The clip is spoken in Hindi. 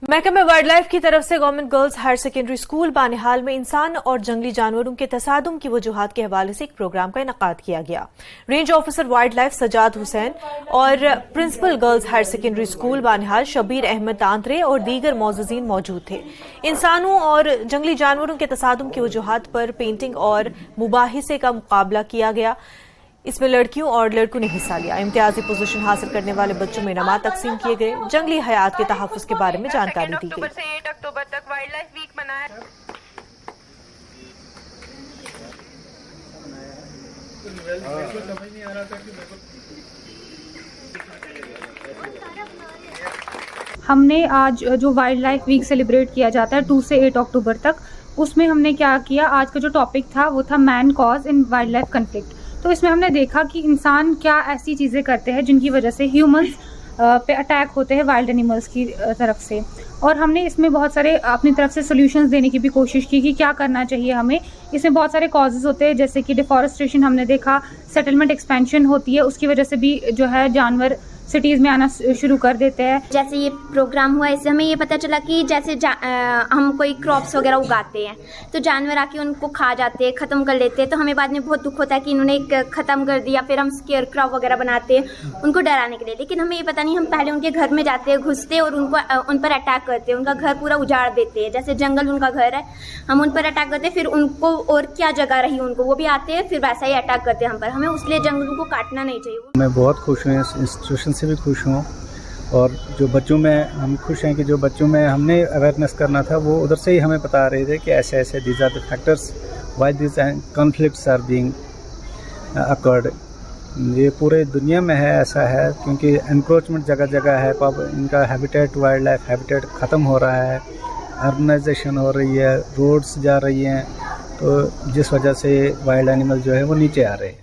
महकमा वाइल्ड लाइफ की तरफ से government girls higher secondary school Banihal में इंसान और जंगली जानवरों के तसादुम की वजूहात के हवाले से एक प्रोग्राम का इनकाद किया गया। Range officer wildlife Sajad Hussain और principal girls higher secondary school Banihal Shabir Ahmad Tantray और दीगर मौजूदीन मौजूद थे। इंसानों और जंगली जानवरों के तसादुम की वजूहात पर पेंटिंग और मुबाहिसे का मुकाबला किया गया। इसमें लड़कियों और लड़कों ने हिस्सा लिया। इम्तियाजी पोजीशन हासिल करने वाले बच्चों में इनामात तकसीम किए गए। जंगली हयात के तहफ़्फ़ुज़ के बारे में जानकारी दी गई। 8 अक्टूबर तक वाइल्ड लाइफ वीक मनाया। हमने आज जो वाइल्ड लाइफ वीक सेलिब्रेट किया जाता है 2 से 8 अक्टूबर तक, उसमें हमने क्या किया, आज का जो टॉपिक था वो था मैन कॉज इन वाइल्ड लाइफ कन्फ्लिक्ट। तो इसमें हमने देखा कि इंसान क्या ऐसी चीज़ें करते हैं जिनकी वजह से ह्यूमंस पे अटैक होते हैं वाइल्ड एनिमल्स की तरफ से। और हमने इसमें बहुत सारे अपनी तरफ से सॉल्यूशंस देने की भी कोशिश की कि क्या करना चाहिए हमें। इसमें बहुत सारे कॉजेज़ होते हैं, जैसे कि डिफॉरेस्टेशन हमने देखा, सेटलमेंट एक्सपेंशन होती है, उसकी वजह से भी जो है जानवर सिटीज़ में आना शुरू कर देते हैं। जैसे ये प्रोग्राम हुआ, इससे हमें ये पता चला कि जैसे हम कोई क्रॉप्स वगैरह उगाते हैं तो जानवर आके उनको खा जाते हैं, ख़त्म कर लेते हैं। तो हमें बाद में बहुत दुख होता है कि इन्होंने ख़त्म कर दिया। फिर हम स्केयर क्रॉप वगैरह बनाते हैं उनको डराने के लिए, लेकिन हमें ये पता नहीं, हम पहले उनके घर में जाते हैं, घुसते हैं और उन पर अटैक करते हैं, उनका घर पूरा उजाड़ देते हैं। जैसे जंगल उनका घर है, हम उन पर अटैक करते हैं, फिर उनको और क्या जगह रही उनको, वो भी आते हैं, फिर वैसा ही अटैक करते हैं हम पर। हमें उसलिए जंगलों को काटना नहीं चाहिए। मैं बहुत खुश हूँ, इस इंस्टीट्यूशन से भी खुश हूँ, और जो बच्चों में हम खुश हैं कि जो बच्चों में हमने अवेयरनेस करना था वो उधर से ही हमें बता रहे थे कि ऐसे ऐसे these are the factors why this conflicts are being occurred. ये पूरे दुनिया में है, ऐसा है क्योंकि एनक्रोचमेंट जगह जगह है, इनका हैबिटेट, वाइल्ड लाइफ हैबिटेट ख़त्म हो रहा है, अर्बनाइजेशन हो रही है, रोड्स जा रही हैं, तो जिस वजह से वाइल्ड एनिमल जो है वो नीचे आ रहे हैं।